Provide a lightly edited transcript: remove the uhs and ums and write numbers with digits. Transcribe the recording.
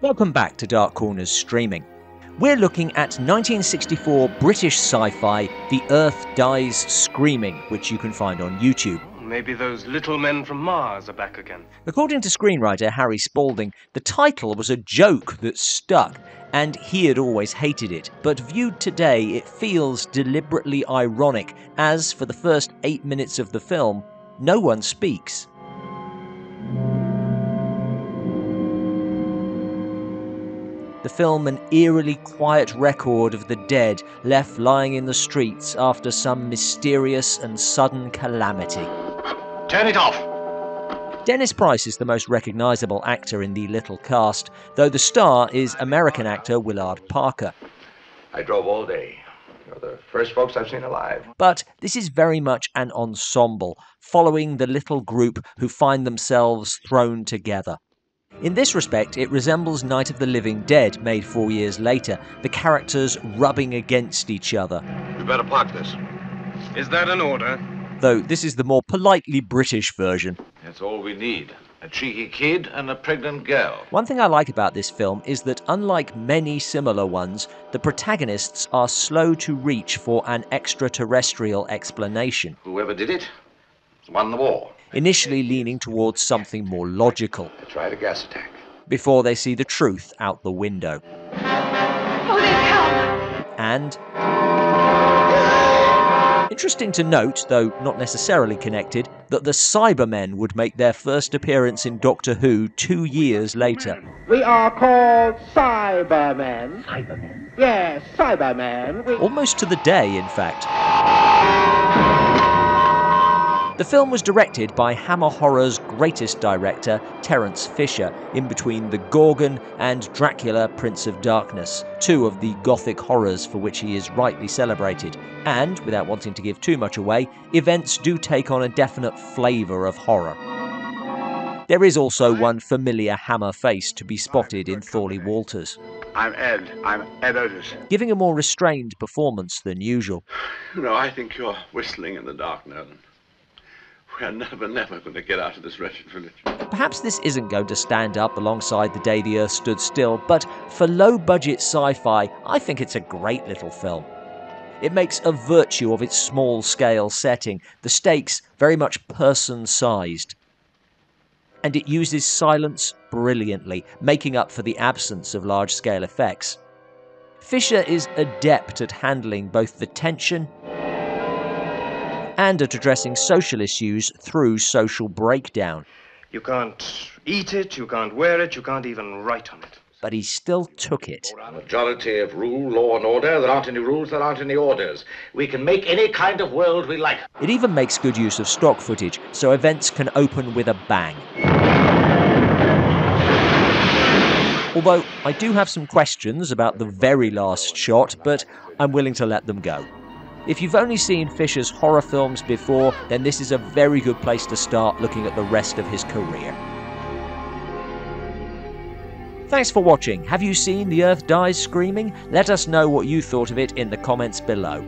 Welcome back to Dark Corners Streaming. We're looking at 1964 British sci-fi The Earth Dies Screaming, which you can find on YouTube. Maybe those little men from Mars are back again. According to screenwriter Harry Spalding, the title was a joke that stuck, and he had always hated it, but viewed today it feels deliberately ironic, as for the first 8 minutes of the film, no one speaks. The film an eerily quiet record of the dead left lying in the streets after some mysterious and sudden calamity. Turn it off! Dennis Price is the most recognisable actor in the little cast, though the star is American actor Willard Parker. I drove all day. You're the first folks I've seen alive. But this is very much an ensemble, following the little group who find themselves thrown together. In this respect, it resembles Night of the Living Dead, made 4 years later, the characters rubbing against each other. We better park this. Is that an order? Though this is the more politely British version. That's all we need. A cheeky kid and a pregnant girl. One thing I like about this film is that, unlike many similar ones, the protagonists are slow to reach for an extraterrestrial explanation. Whoever did it won the war. Initially leaning towards something more logical. They tried a gas attack. Before they see the truth out the window. Oh, they've come! And interesting to note, though not necessarily connected, that the Cybermen would make their first appearance in Doctor Who 2 years later. We are called Cybermen. Cybermen? Yes, Cybermen. Almost to the day, in fact. The film was directed by Hammer Horror's greatest director, Terence Fisher, in between The Gorgon and Dracula, Prince of Darkness, two of the gothic horrors for which he is rightly celebrated. And, without wanting to give too much away, events do take on a definite flavour of horror. There is also one familiar Hammer face to be spotted in Thorley Walters. I'm Ed Otis. Giving a more restrained performance than usual. You know, I think you're whistling in the dark, Nolan. We're never going to get out of this wretched village. Perhaps this isn't going to stand up alongside The Day the Earth Stood Still, but for low-budget sci-fi, I think it's a great little film. It makes a virtue of its small-scale setting, the stakes very much person-sized. And it uses silence brilliantly, making up for the absence of large-scale effects. Fisher is adept at handling both the tension and at addressing social issues through social breakdown. You can't eat it, you can't wear it, you can't even write on it. But he still took it. A majority of rule, law and order. There aren't any rules, there aren't any orders. We can make any kind of world we like. It even makes good use of stock footage, so events can open with a bang. Although, I do have some questions about the very last shot, but I'm willing to let them go. If you've only seen Fisher's horror films before, then this is a very good place to start looking at the rest of his career. Thanks for watching. Have you seen The Earth Dies Screaming? Let us know what you thought of it in the comments below.